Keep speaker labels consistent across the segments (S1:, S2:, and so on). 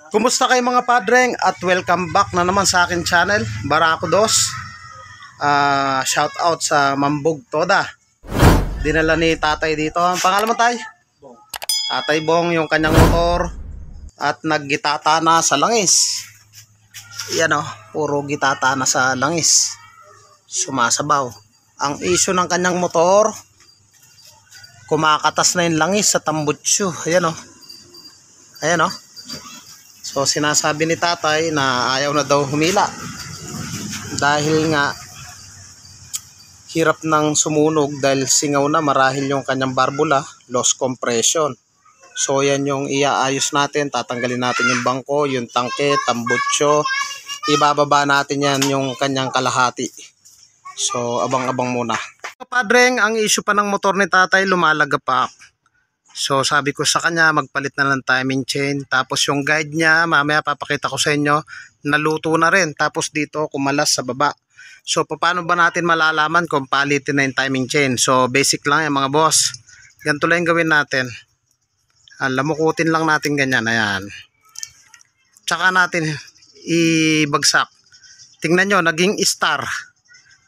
S1: Kumusta kayo mga padreng at welcome back na naman sa akin channel, Barako Dos. Shout out sa Mambog Toda. Dinala ni tatay dito. Ang pangalan mo tay? Bong. Tatay Bong yung kanyang motor at naggitata na sa langis. Yan o, puro gitata na sa langis. Sumasabaw. Ang issue ng kanyang motor, kumakatas na yung langis sa tambutsyo. Ayan o. Ayan o. So sinasabi ni tatay na ayaw na daw humila dahil nga hirap ng sumunog dahil singaw na marahil yung kanyang barbula, loss compression. So yan yung iaayos natin, tatanggalin natin yung bangko, yung tangke, tambutsyo, ibababa natin yan yung kanyang kalahati. So abang-abang muna. Padreng, ang issue pa ng motor ni tatay, lumalagapak. So sabi ko sa kanya magpalit na ng timing chain, tapos yung guide niya mamaya papakita ko sa inyo, naluto na rin, tapos dito kumalas sa baba. So paano ba natin malalaman kung palitin na yung timing chain? So basic lang yan mga boss, ganito lang yung gawin natin. Lamukutin lang natin ganyan, ayan, tsaka natin ibagsak. Tingnan nyo, naging star.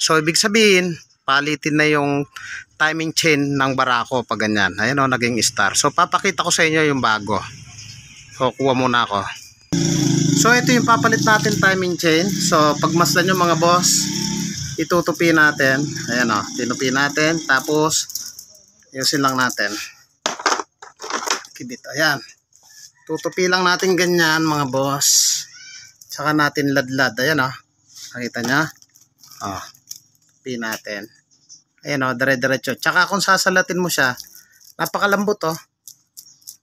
S1: So ibig sabihin palitin na yung timing chain ng Barako pag ganyan. Ayan o, naging star. So papakita ko sa inyo yung bago. So kuha muna ako. So ito yung papalit natin timing chain. So pagmasdan nyo mga boss, itutupi natin. Ayan o, tinupi natin. Tapos ayusin lang natin. Kibit, ayan. Tutupi lang natin ganyan mga boss. Tsaka natin ladlad. Ayan o, nakita nya. O, tupi natin. Ayan o, dire-diretso. Tsaka kung sasalatin mo siya, napakalambot o.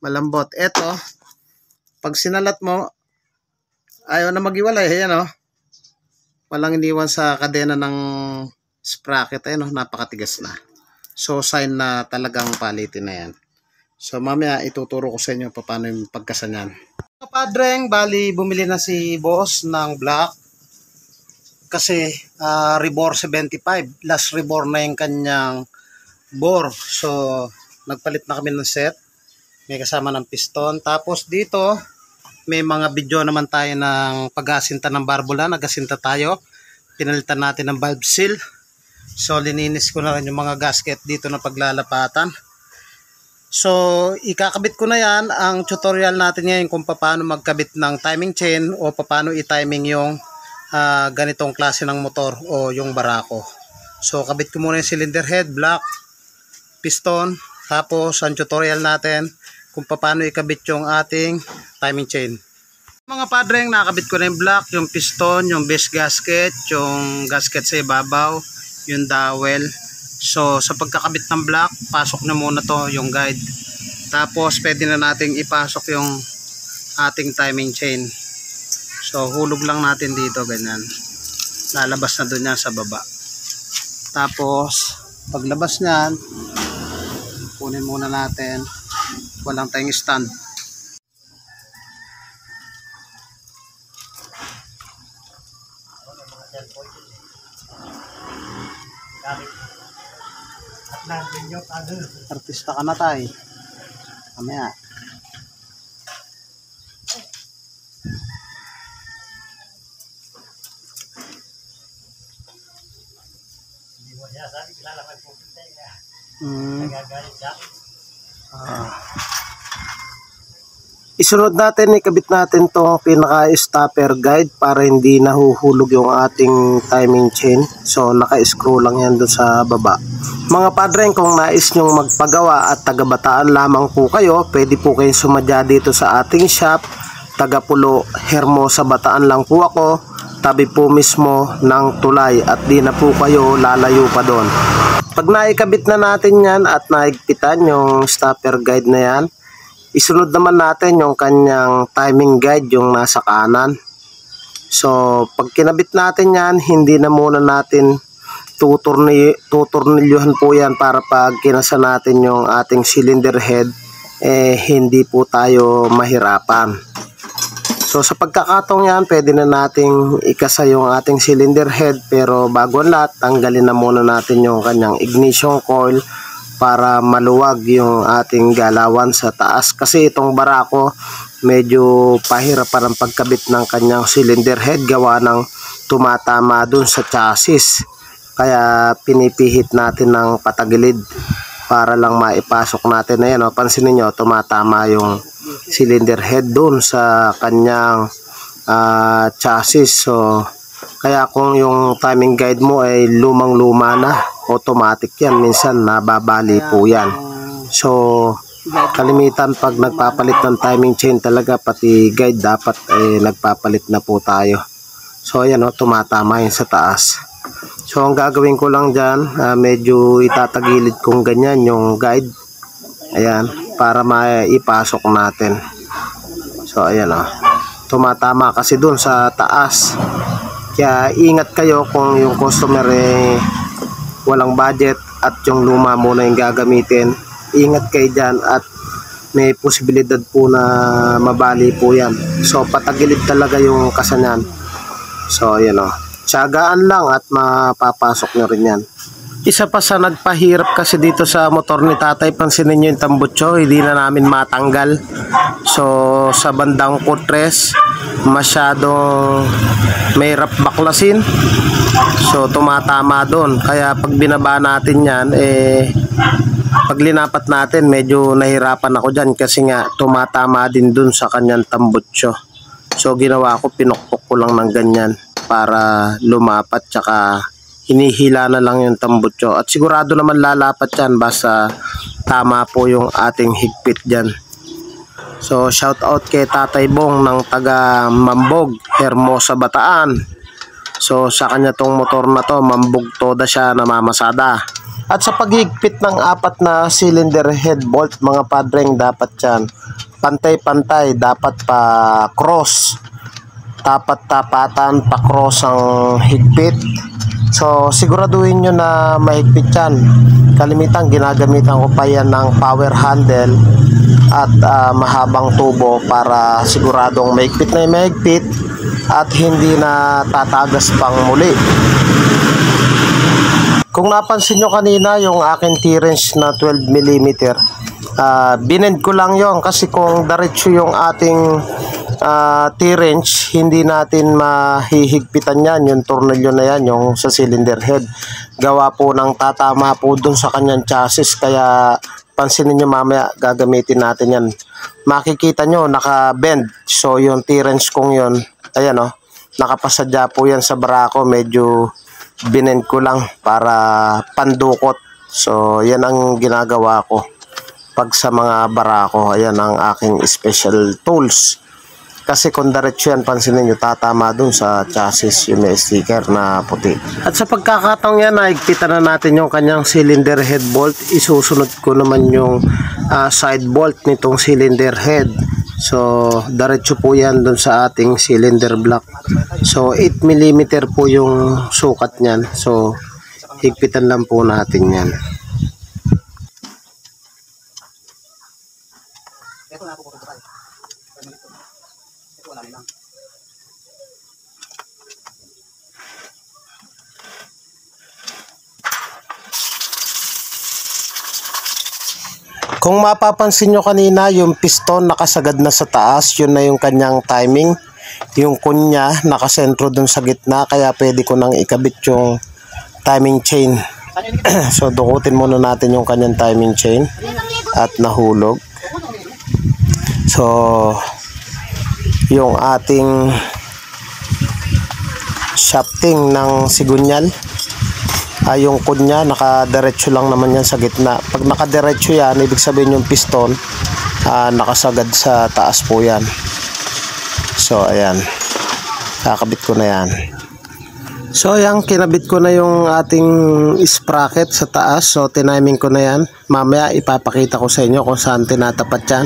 S1: Malambot. Eto, pag sinalat mo, ayaw na magiwalay. Ayan o. Walang iniwan sa kadena ng sprocket. Ayan o, napakatigas na. So, sign na talagang palitin na yan. So, mamaya ituturo ko sa inyo paano yung pagkasan yan. Mga padreng, bali bumili na si boss ng black. Kasi rebore 75, last rebore na yung kanyang bore. So nagpalit na kami ng set, may kasama ng piston. Tapos dito may mga video naman tayo ng pag-asinta ng barbula. Nag-asinta tayo, pinalitan natin ng valve seal. So lininis ko na rin yung mga gasket dito na paglalapatan. So ikakabit ko na yan. Ang tutorial natin ngayon kung paano magkabit ng timing chain o paano i-timing yung ganitong klase ng motor o yung Barako. So kabit ko muna yung cylinder head, block, piston, tapos ang tutorial natin kung paano ikabit yung ating timing chain. Mga padreng, nakabit ko na yung block, yung piston, yung base gasket, yung gasket sa ibabaw, yung dowel. So sa pagkakabit ng block, pasok na muna to yung guide. Tapos pwede na nating ipasok yung ating timing chain. So hulog lang natin dito ganyan. Lalabas na doon yan sa baba. Tapos paglabas niyan, kunin muna natin. Walang tayong stand. Artista ka na tayo. Mamaya. Isunod natin, ikabit natin tong pinaka stopper guide para hindi nahuhulog yung ating timing chain. So naka-screw lang yan doon sa baba. Mga padreng, kung nais nyong magpagawa at taga-Bataan lamang po kayo, pwede po kayong sumadya dito sa ating shop. Taga-Pulo, Hermosa, Bataan lang po ako, tabi po mismo ng tulay at di na po kayo lalayo pa doon. Pag naikabit na natin yan at naigpitan yung stopper guide na yan, isunod naman natin yung kanyang timing guide, yung nasa kanan. So pag kinabit natin yan, hindi na muna natin tutornilyuhan po yan para pag kinasa natin yung ating cylinder head, hindi po tayo mahirapan. So sa pagkakataong yan, pwede na nating ikasa yung ating cylinder head, pero bago ang lahat, tanggalin na muna natin yung kanyang ignition coil para maluwag yung ating galawan sa taas. Kasi itong Barako
S2: medyo pahirap pa ng pagkabit ng kanyang cylinder head gawa ng tumatama dun sa chassis. Kaya pinipihit natin ng patagilid para lang maipasok natin. Ayan, pansinin nyo, tumatama yung cylinder head dun sa kanyang chassis. So kaya kung yung timing guide mo ay lumang-luma na, automatic yan, minsan nababali po yan. So kalimitan pag nagpapalit ng timing chain talaga, pati guide dapat nagpapalit na po tayo. So ayan, tumatama yun sa taas. So ang gagawin ko lang dyan, medyo itatagilid kong ganyan yung guide, ayan, para maipasok natin. So ayan, tumatama kasi dun sa taas. Kaya ingat kayo kung yung customer walang budget at yung luma muna yung gagamitin. Ingat kayo dyan at may posibilidad po na mabali po yan. So patagilid talaga yung kasanyan. So ayan, tiyagaan lang at mapapasok nyo rin yan. Isa pa sa nagpahirap kasi dito sa motor ni tatay, pansinin nyo yung tambutso, hindi na namin matanggal. So sa bandang kutres, masyadong mahirap baklasin. So tumatama doon. Kaya pag binaba natin yan, pag linapat natin, medyo nahirapan ako dyan kasi nga tumatama din dun sa kanyang tambutso. So ginawa ko, pinukpok ko lang ng ganyan para lumapat, tsaka hinihila na lang yung tambutso. At sigurado naman lalapat yan basta tama po yung ating higpit dyan. So shout out kay Tatay Bong ng taga Mambog, Hermosa, Bataan. So sa kanya tong motor na to, Mambog toda siya, namamasada. At sa paghigpit ng 4 na cylinder head bolt, mga padreng, dapat yan pantay-pantay, dapat pa cross, tapat-tapatan pa cross ang higpit. So siguraduhin nyo na mahigpit yan. Kalimitan ginagamitan ko pa yan ng power handle at mahabang tubo para siguradong mahigpit na yung mahigpit at hindi na tatagas pang muli. Kung napansin nyo kanina yung akin T-wrench na 12mm, binend ko lang yon kasi kung diretso yung ating T-wrench, hindi natin mahihigpitan yan, yung tornilyo na yan, yung sa cylinder head. Gawa po ng tatama po dun sa kanyang chassis, kaya pansinin nyo mamaya, gagamitin natin yan. Makikita nyo, naka-bend. So yung T-wrench kong yun, ayan nakapasadya po yan sa barako, medyo binend ko lang para pandukot. So yan ang ginagawa ko pag sa mga barako. Ayan ang aking special tools. Kasi kung diretso yan, pansinin nyo, tatama dun sa chassis yung may sticker na puti. At sa pagkakataong yan, naigpitan na natin yung kanyang cylinder head bolt. Isusunod ko naman yung side bolt nitong cylinder head. So diretso po yan dun sa ating cylinder block. So 8mm po yung sukat nyan. So higpitan lang po natin yan. Kung mapapansin nyo kanina, yung piston nakasagad na sa taas, yun na yung kanyang timing. Yung kunya nakasentro dun sa gitna, kaya pwede ko nang ikabit yung timing chain. So dukutin muna natin yung kanyang timing chain at nahulog. So yung ating shafting ng sigunyal, yung kunya nakadiretso lang naman yan sa gitna. Pag nakadiretso yan, ibig sabihin yung piston nakasagad sa taas po yan. So ayan, kakabit ko na yan. So ayan, kinabit ko na yung ating sprocket sa taas. So tiniming ko na yan. Mamaya ipapakita ko sa inyo kung saan tinatapat yan.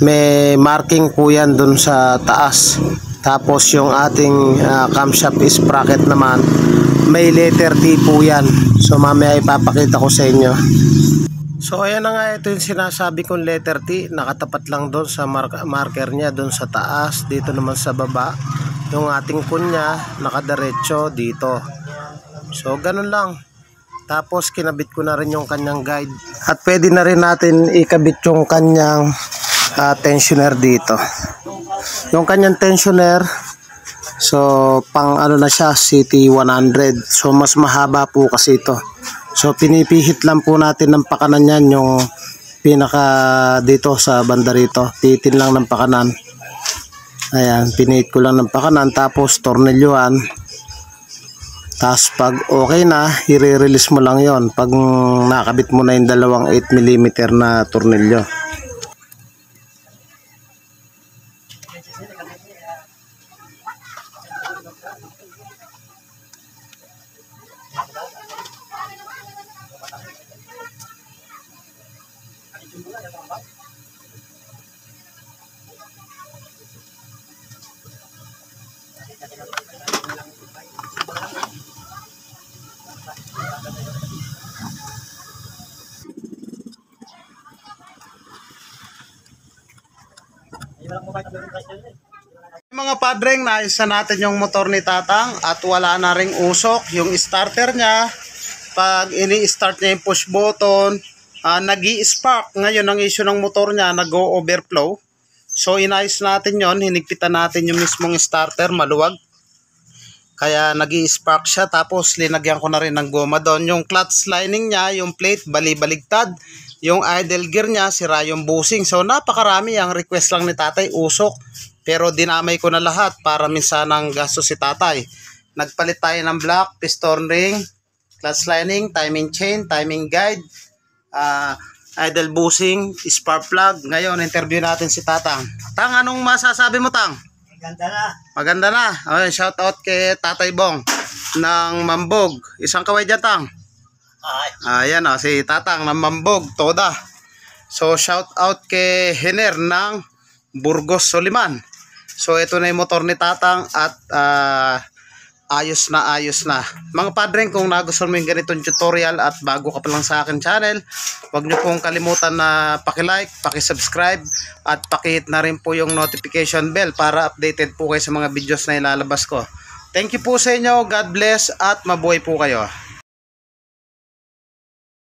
S2: May marking po yan dun sa taas. Tapos yung ating camshaft sprocket naman, may letter T po yan. So mamaya ipapakita ko sa inyo. So ayan na nga, ito yung sinasabi kong letter T. Nakatapat lang doon sa marker niya doon sa taas. Dito naman sa baba, yung ating kunya nakadiretso dito. So ganun lang. Tapos kinabit ko na rin yung kanyang guide. At pwede na rin natin ikabit yung kanyang tensioner dito. Yung kanyang tensioner, so pang ano na siya, CT100. So mas mahaba po kasi ito. So pinipihit lang po natin ng pakanan yan, yung pinaka dito sa banda rito. Pihitin lang ng pakanan. Ayan, pinihit ko lang ng pakanan, tapos tornilyuhan. Tapos pag okay na, i-release mo lang yon pag nakabit mo na yung dalawang 8mm na tornilyo.
S1: Mga padreng, naisa natin yung motor ni Tatang at wala na ring usok yung starter niya. Pag ini-start niya yung push button, nag-i-spark. Ngayon ang issue ng motor niya, nag-go overflow. So inayos natin yon, hinigpitan natin yung mismong starter, maluwag. Kaya nag-i-spark siya, tapos linagyan ko na rin ng goma doon. Yung clutch lining niya, yung plate, bali-baligtad. Yung idle gear niya, sira yung bushing. So napakarami, ang request lang ni tatay, usok. Pero dinamay ko na lahat para minsan ang gasto si tatay. Nagpalit tayo ng block, piston ring, clutch lining, timing chain, timing guide, idle bushing, spark plug. Ngayon, interview natin si Tatang. Tang, anong masasabi mo, Tang?
S3: Maganda na.
S1: Maganda na. Okay, shout out kay Tatay Bong ng Mambog. Isang kaway dyan, Tang. Ayan o, si Tatang ng Mambog, Toda. So, shout out kay Hener ng Burgos, Soliman. So, ito na yung motor ni Tatang at ayos na, ayos na. Mga padreng, kung nagustuhan mo yung ganitong tutorial at bago ka pa lang sa akin channel, huwag nyo pong kalimutan na paki-like, paki-subscribe at paki-hit na rin po yung notification bell para updated po kayo sa mga videos na ilalabas ko. Thank you po sa inyo, God bless at mabuhay po kayo.